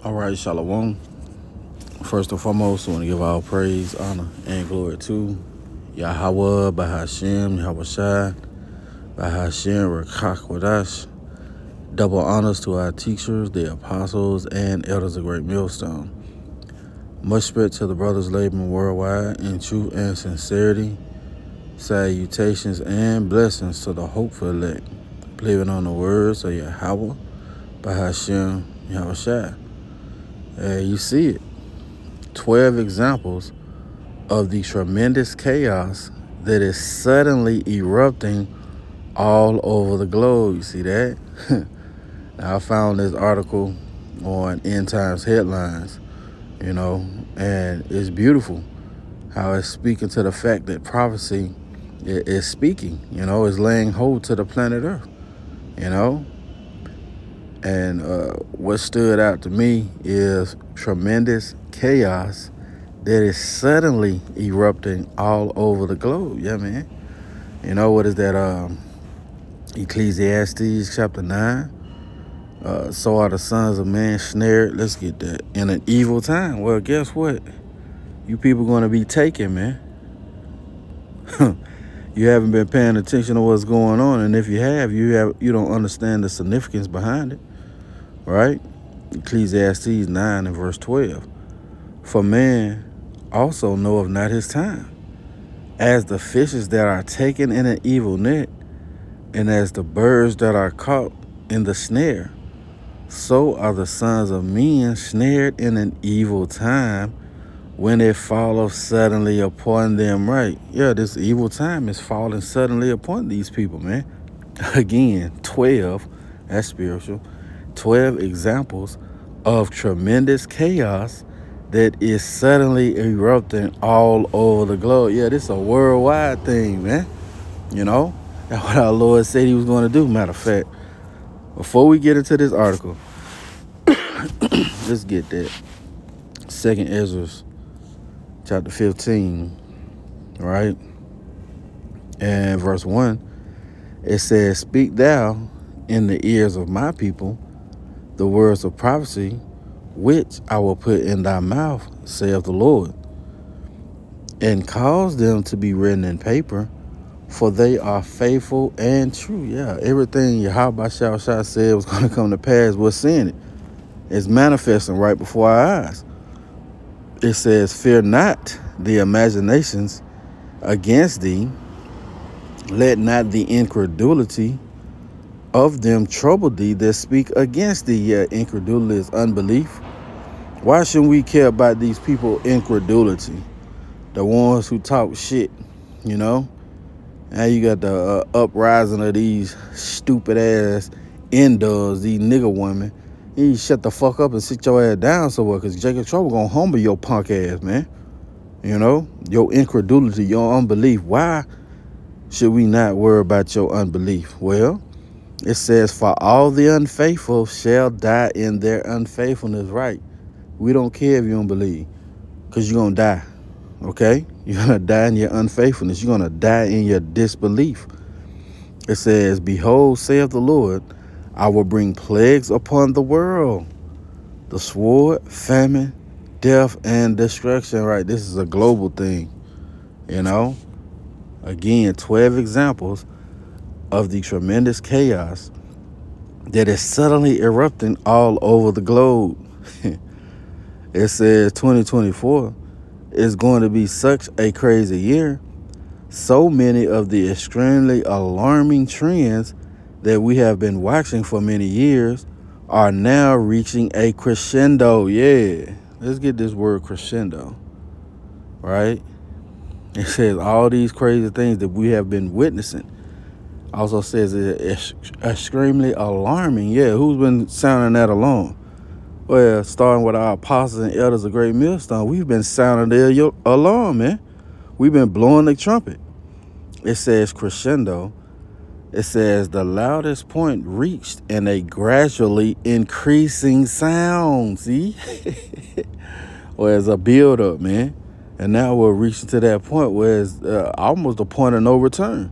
All right, Shalom. First and foremost, I want to give all praise, honor, and glory to Yahawah, by Hashem, Yahawashi, by Hashem, Rawchaa, Qadash. Double honors to our teachers, the apostles, and elders of Great Millstone. Much respect to the brothers laboring worldwide in truth and sincerity. Salutations and blessings to the hopeful elect, believing on the words of Yahawah, by Hashem, Yahawashi. You see it. 12 examples of the tremendous chaos that is suddenly erupting all over the globe. You see that? Now, I found this article on End Times Headlines, and it's beautiful how it's speaking to the fact that prophecy is speaking, is laying hold to the planet Earth, And what stood out to me is tremendous chaos that is suddenly erupting all over the globe. Yeah, man. What is that? Ecclesiastes chapter 9. So are the sons of man snared. Let's get that. In an evil time. Well, guess what? You people going to be taken, man. You haven't been paying attention to what's going on, and if you have, you don't understand the significance behind it. Right? Ecclesiastes 9 and verse 12. For man also knoweth not his time, as the fishes that are taken in an evil net, and as the birds that are caught in the snare, so are the sons of men snared in an evil time, when it falleth suddenly upon them. Right? Yeah, this evil time is falling suddenly upon these people, man. Again, 12, that's spiritual. 12 examples of tremendous chaos that is suddenly erupting all over the globe. Yeah, this is a worldwide thing, man. That's what our Lord said he was going to do. Matter of fact, before we get into this article, let's get that. 2nd Ezra chapter 15, right? And verse 1, it says, Speak thou in the ears of my people the words of prophecy, which I will put in thy mouth, saith the Lord, and cause them to be written in paper, for they are faithful and true. Yeah, everything Yahawah said was going to come to pass, we're seeing it. It's manifesting right before our eyes. It says, Fear not the imaginations against thee, let not the incredulity of them trouble thee that speak against thee. Yeah, incredulity is unbelief. Why shouldn't we care about these people incredulity? The ones who talk shit, Now you got the uprising of these stupid ass indoors, these nigger women. You need to shut the fuck up and sit your ass down somewhere, because Jacob Trouble gonna humble your punk ass, man. Your incredulity, your unbelief. Why should we not worry about your unbelief? Well, it says, for all the unfaithful shall die in their unfaithfulness. Right? We don't care if you don't believe, because you're going to die. Okay? You're going to die in your unfaithfulness. You're going to die in your disbelief. It says, Behold, saith the Lord, I will bring plagues upon the world, the sword, famine, death, and destruction. Right? This is a global thing. Again, 12 examples of the tremendous chaos that is suddenly erupting all over the globe. It says 2024 is going to be such a crazy year. So many of the extremely alarming trends that we have been watching for many years are now reaching a crescendo. Yeah, let's get this word crescendo, right? It says all these crazy things that we have been witnessing. Also says it's extremely alarming. Yeah, who's been sounding that alarm? Well, starting with our apostles and elders of Great Millstone, we've been sounding the alarm, man. We've been blowing the trumpet. It says crescendo. It says the loudest point reached in a gradually increasing sound. See? Well, it's a build-up, man. And now we're reaching to that point where it's almost a point of no return.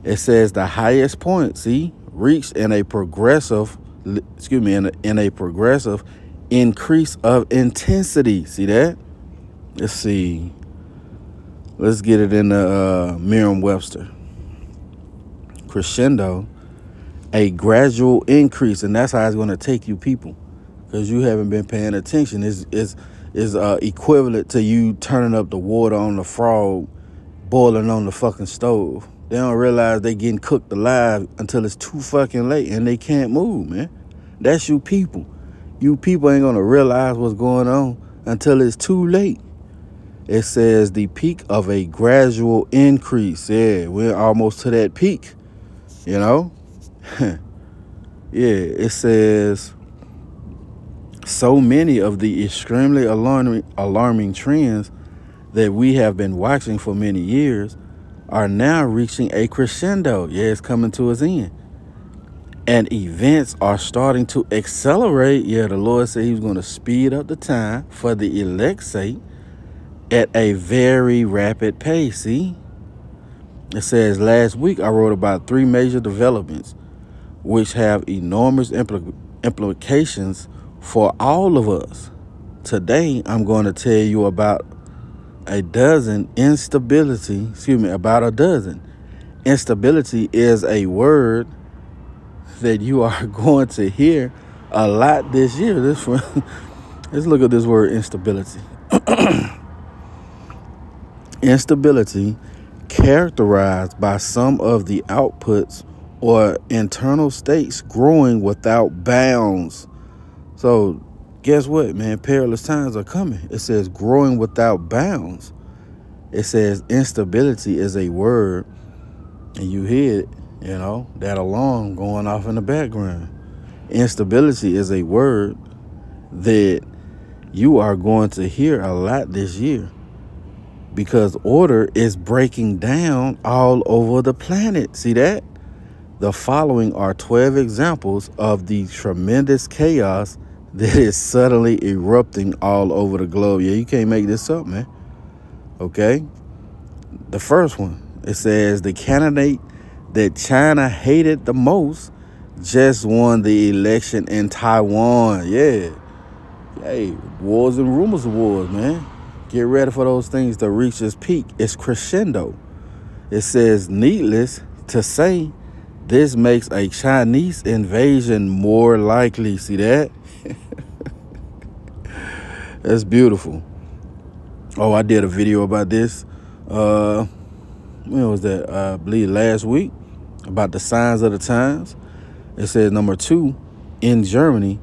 It says the highest point, see, reached in a progressive, in a progressive increase of intensity. See that? Let's see. Let's get it in the Merriam-Webster. Crescendo, a gradual increase, and that's how it's going to take you people, because you haven't been paying attention. Is equivalent to you turning up the water on the frog boiling on the fucking stove. They don't realize they getting cooked alive until it's too fucking late and they can't move, man. That's you people. You people ain't gonna realize what's going on until it's too late. It says the peak of a gradual increase. Yeah, we're almost to that peak, you know? Yeah, it says so many of the extremely alarming trends that we have been watching for many years are now reaching a crescendo. Yeah, it's coming to its end. And events are starting to accelerate. Yeah, the Lord said he was going to speed up the time for the elect's sake at a very rapid pace. See? It says, last week I wrote about 3 major developments which have enormous implications for all of us. Today, I'm going to tell you about a dozen. Instability is a word that you are going to hear a lot this year. Let's look at this word, instability. Instability, characterized by some of the outputs or internal states growing without bounds. So guess what, man? Perilous times are coming. It says growing without bounds. It says instability is a word, and you hear it, you know, that alarm going off in the background. Instability is a word that you are going to hear a lot this year, because order is breaking down all over the planet. See that? The following are 12 examples of the tremendous chaos that is suddenly erupting all over the globe. Yeah, you can't make this up, man. Okay? The first one, it says the candidate that China hated the most just won the election in Taiwan. Yeah. Hey, wars and rumors of wars, man. Get ready for those things to reach its peak. It's crescendo. It says, needless to say, this makes a Chinese invasion more likely. See that? That's beautiful. Oh, I did a video about this. When was that? I believe last week, about the signs of the times. It says number 2, in Germany,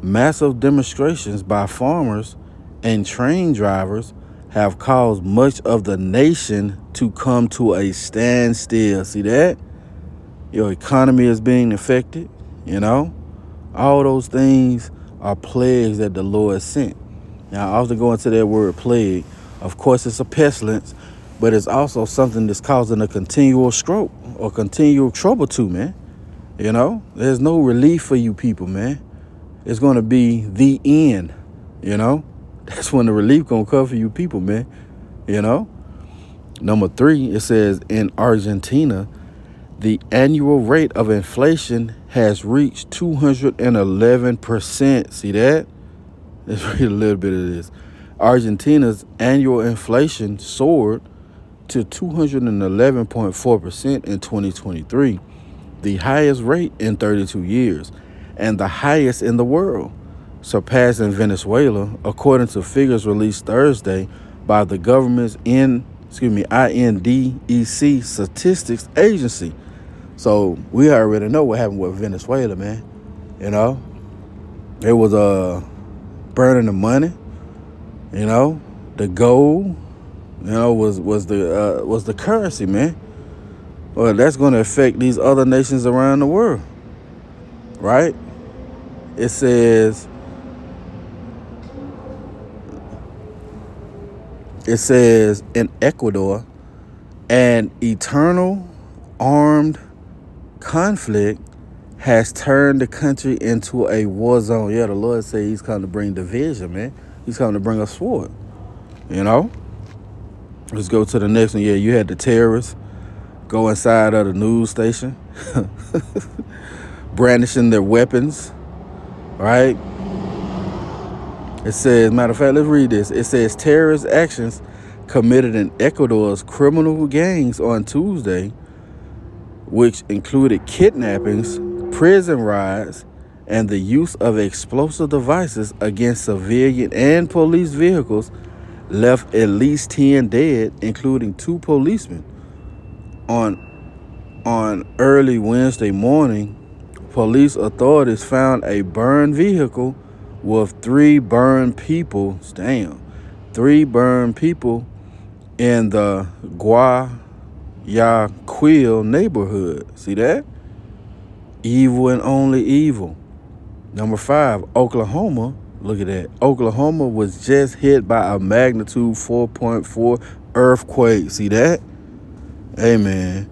massive demonstrations by farmers and train drivers have caused much of the nation to come to a standstill. See that? Your economy is being affected, you know? All those things are plagues that the Lord sent. Now, I often go into that word plague. Of course, it's a pestilence, but it's also something that's causing a continual stroke or continual trouble too, man. You know? There's no relief for you people, man. It's going to be the end, you know? That's when the relief going to come for you people, man. You know? Number 3, it says in Argentina, the annual rate of inflation has reached 211%. See that? Let's read a little bit of this. Argentina's annual inflation soared to 211.4% in 2023, the highest rate in 32 years, and the highest in the world, surpassing Venezuela, according to figures released Thursday by the government's INDEC statistics agency. So we already know what happened with Venezuela, man. You know, it was burning the money. You know, the gold, you know, was the currency, man. Well, that's going to affect these other nations around the world, right? It says in Ecuador, an eternal armed conflict has turned the country into a war zone. Yeah, the Lord said he's coming to bring division, man. He's coming to bring a sword, you know? Let's go to the next one. Yeah, you had the terrorists go inside of the news station, brandishing their weapons, right? It says, matter of fact, let's read this. It says terrorist actions committed in Ecuador's criminal gangs on Tuesday, which included kidnappings, prison raids, and the use of explosive devices against civilian and police vehicles, left at least 10 dead, including 2 policemen. On early Wednesday morning, police authorities found a burned vehicle with 3 burned people. Damn. 3 burned people in the Guayaquil neighborhood. See that? Evil and only evil. Number 5, Oklahoma. Look at that. Oklahoma was just hit by a magnitude 4.4 earthquake. See that? Hey, man.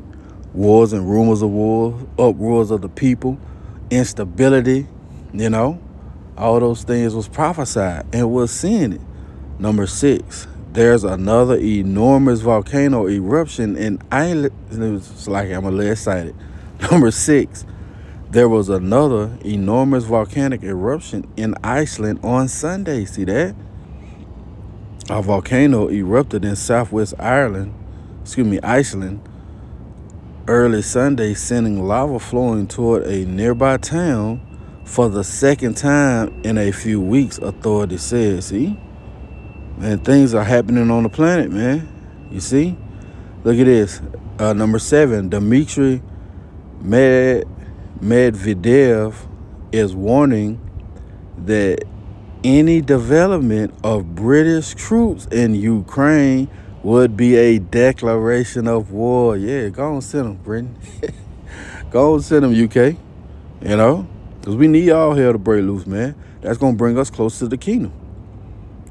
Wars and rumors of wars, uproars of the people, instability, you know. All those things was prophesied, and we're seeing it. Number 6, there's another enormous volcano eruption in Ireland. It's like I'm a little excited. Number 6, there was another enormous volcanic eruption in Iceland on Sunday. See that? A volcano erupted in southwest Iceland, early Sunday, sending lava flowing toward a nearby town for the second time in a few weeks, authorities said. See? Man, things are happening on the planet, man. You see? Look at this. Number 7, Dmitry Medvedev is warning that any development of British troops in Ukraine would be a declaration of war. Yeah, go on, send them, Britain. Go on, send them, UK. You know? Because we need all hell to break loose, man. That's going to bring us closer to the kingdom.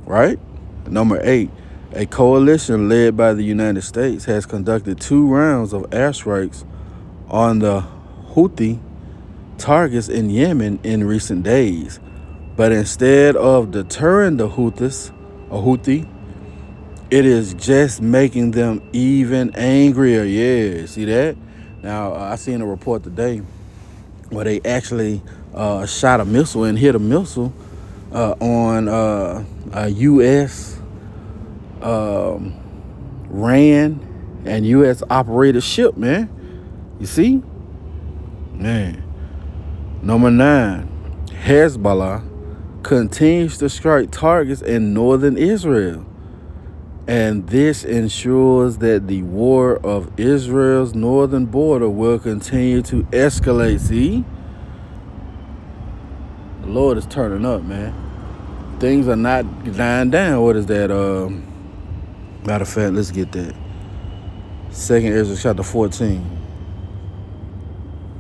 Right? Number 8, a coalition led by the United States has conducted 2 rounds of airstrikes on the Houthi targets in Yemen in recent days. But instead of deterring the Houthi, it is just making them even angrier. Yeah, see that? Now, I seen a report today where they actually shot a missile and hit a missile on a U.S. ran and U.S. operated ship, man. You see? Man. Number 9, Hezbollah continues to strike targets in northern Israel. And this ensures that the war of Israel's northern border will continue to escalate. See? The Lord is turning up, man. Things are not dying down. What is that? Matter of fact, let's get that. 2nd Ezra chapter 14.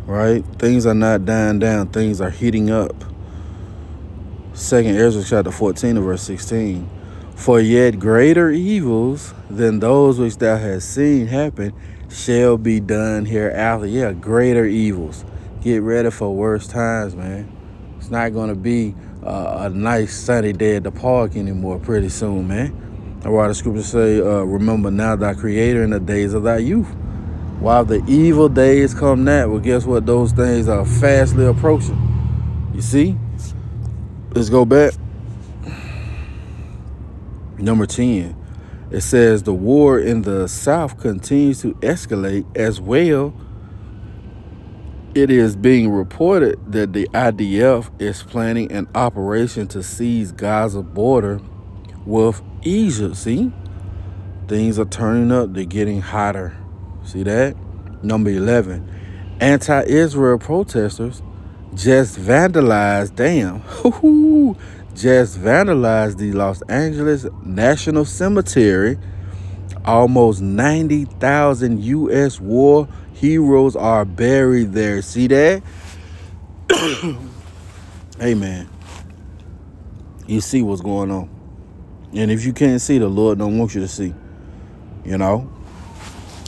Right? Things are not dying down. Things are heating up. 2nd Ezra chapter 14 and verse 16. For yet greater evils than those which thou hast seen happen shall be done hereafter. Yeah, greater evils. Get ready for worse times, man. It's not going to be a nice sunny day at the park anymore pretty soon, man. That's why the scriptures say, remember now thy creator in the days of thy youth. While the evil days come now, well, guess what? Those things are fastly approaching. You see? Let's go back. Number 10. It says the war in the South continues to escalate as well. It is being reported that the IDF is planning an operation to seize Gaza border with Egypt. See? Things are turning up. They're getting hotter. See that? Number 11. Anti-Israel protesters just vandalized, just vandalized the Los Angeles National Cemetery. Almost 90,000 U.S. war heroes are buried there. See that? Hey, man. You see what's going on. And if you can't see, the Lord don't want you to see. You know?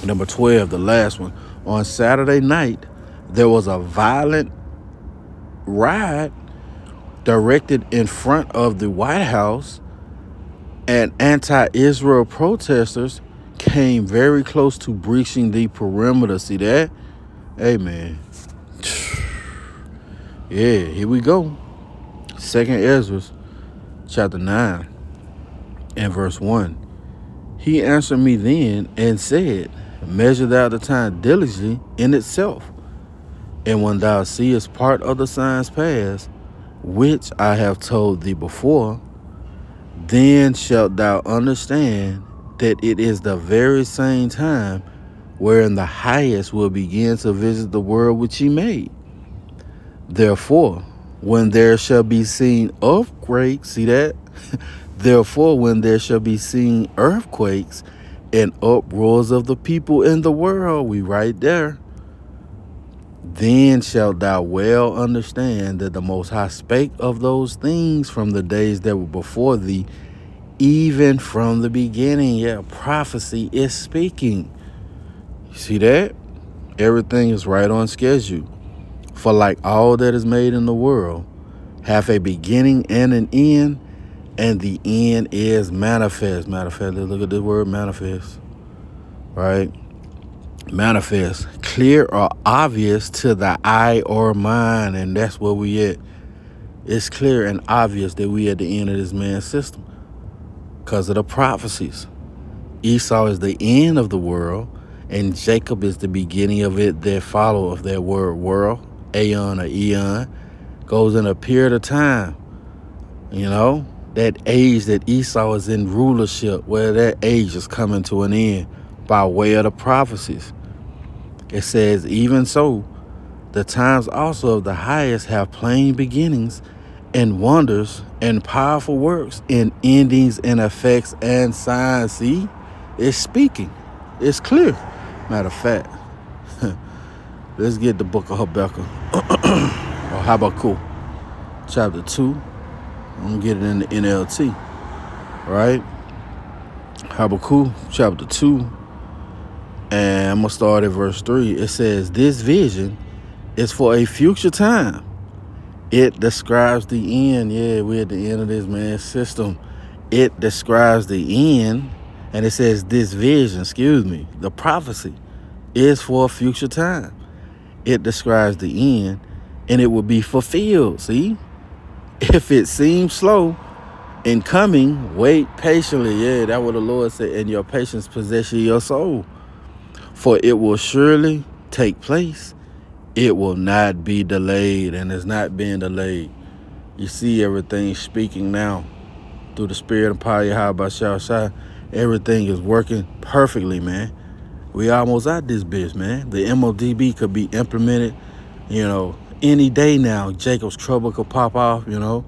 Number 12, the last one. On Saturday night, there was a violent riot directed in front of the White House, and anti-Israel protesters came very close to breaching the perimeter. See that? Hey, man. Yeah, here we go. 2nd Ezra chapter 9 and verse 1. He answered me then and said, measure thou the time diligently in itself. And when thou seest part of the signs pass, which I have told thee before, then shalt thou understand that it is the very same time wherein the highest will begin to visit the world which he made. Therefore, when there shall be seen earthquakes, see that? Therefore, when there shall be seen earthquakes and uproars of the people in the world, we right there, then shalt thou well understand that the Most High spake of those things from the days that were before thee, even from the beginning. Yeah, prophecy is speaking. You see that? Everything is right on schedule. For like all that is made in the world, hath a beginning and an end, and the end is manifest. Matter of fact, let's look at this word manifest. Right? Manifest. Clear or obvious to the eye or mind. And that's where we at. It's clear and obvious that we at the end of this man's system. Because of the prophecies. Esau is the end of the world, and Jacob is the beginning of it that follow of that word world. Aeon or eon. Goes in a period of time. You know? That age that Esau is in rulership, where that age is coming to an end by way of the prophecies. It says, even so, the times also of the highest have plain beginnings and wonders and powerful works and endings and effects and signs. See, it's speaking. It's clear. Matter of fact, let's get the book of Habakkuk or Habakkuk, chapter 2. I'm going to get it in the NLT, right? Habakkuk, chapter 2, and I'm going to start at verse 3. It says, this vision is for a future time. It describes the end. Yeah, we're at the end of this man's system. It describes the end, and it says this vision, the prophecy, is for a future time. It describes the end, and it will be fulfilled, see? If it seems slow in coming, wait patiently. Yeah, that's what the Lord said. And your patience possesses your soul. For it will surely take place. It will not be delayed, and it's not being delayed. You see everything speaking now through the spirit and power of Yahawashi. Everything is working perfectly, man. We almost out this bitch, man. The MODB could be implemented, any day now. Jacob's trouble could pop off, The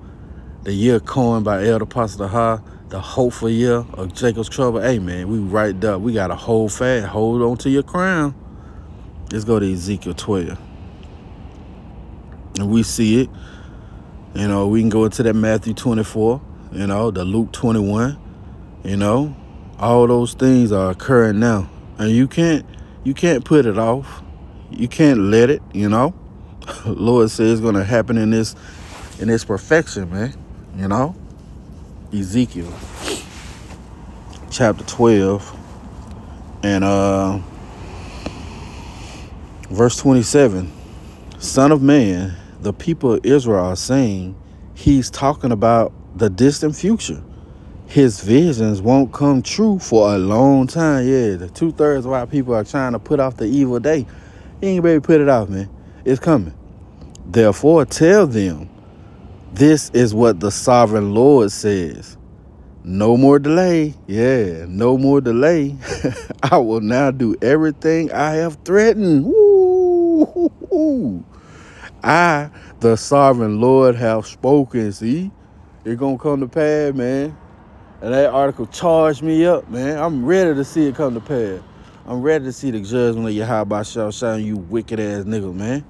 year coined by Elder Pastor Ha, the hopeful year of Jacob's trouble. Hey, man, we right up. We got to hold fast. Hold on to your crown. Let's go to Ezekiel 12. And we see it. We can go into that Matthew 24, the Luke 21, all those things are occurring now. And you can't put it off. You can't let it, Lord says it's going to happen in this perfection, man. Ezekiel chapter 12 and verse 27. Son of man, the people of Israel are saying he's talking about the distant future. His visions won't come true for a long time. Yeah, the 2/3 of our people are trying to put off the evil day. You ain't ready to put it off, man. It's coming. Therefore, tell them, this is what the sovereign Lord says. No more delay. Yeah, no more delay. I will now do everything I have threatened. Woo! I, the sovereign Lord, have spoken. See, it's going to come to pass, man. And that article charged me up, man. I'm ready to see it come to pass. I'm ready to see the judgment of Yahawashi, you wicked ass niggas, man.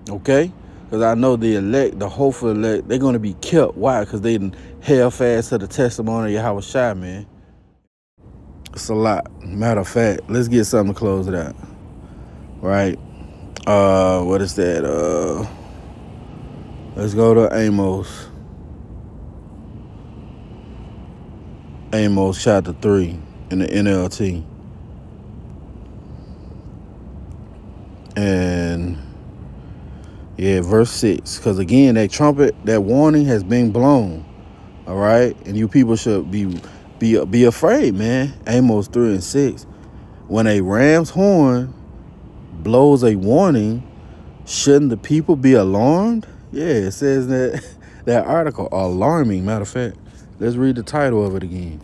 Okay? Because I know the elect, the hopeful elect, they're going to be kept. Why? Because they held fast to the testimony of Yahawashi, man. It's a lot. Matter of fact, let's get something to close it out. Right? What is that? Let's go to Amos. Amos chapter 3 in the NLT. And yeah, verse 6. Because again, that trumpet, that warning has been blown. All right, and you people should be afraid, man. Amos 3:6. When a ram's horn blows a warning, shouldn't the people be alarmed? Yeah, it says that article, alarming. Matter of fact, let's read the title of it again.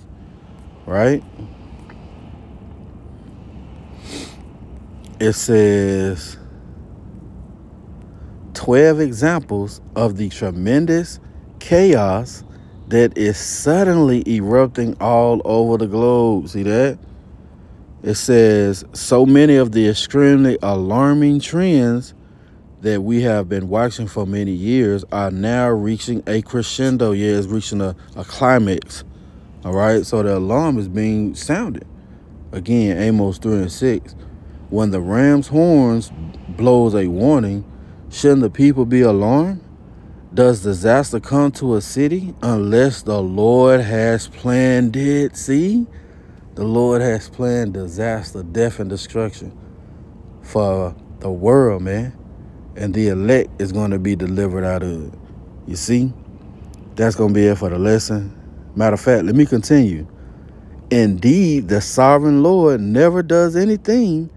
Right? It says 12 examples of the tremendous chaos that is suddenly erupting all over the globe. See that? It says so many of the extremely alarming trends that we have been watching for many years are now reaching a crescendo. Yeah, it's reaching a climax. All right, so the alarm is being sounded. Again, Amos 3:6. When the ram's horns blows a warning, shouldn't the people be alarmed? Does disaster come to a city unless the Lord has planned it? See? The Lord has planned disaster, death, and destruction for the world, man. And the elect is going to be delivered out of it. You see? That's going to be it for the lesson. Matter of fact, let me continue. Indeed, the sovereign Lord never does anything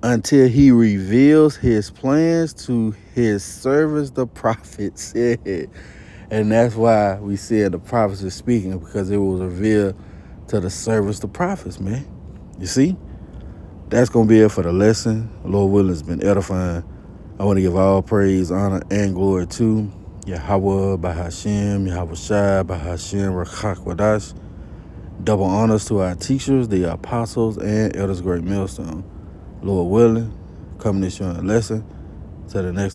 until he reveals his plans to his servants, the prophets. And that's why we said the prophets are speaking, because it was revealed to the servants, the prophets, man. You see? That's going to be it for the lesson. Lord willing, it's been edifying. I want to give all praise, honor, and glory to Yahawah, Bahashem, Yahawashi, Bahashem, Rawchaa, Qadash. Double honors to our teachers, the apostles, and elders, great millstone. Lord willing, coming this lesson to the next.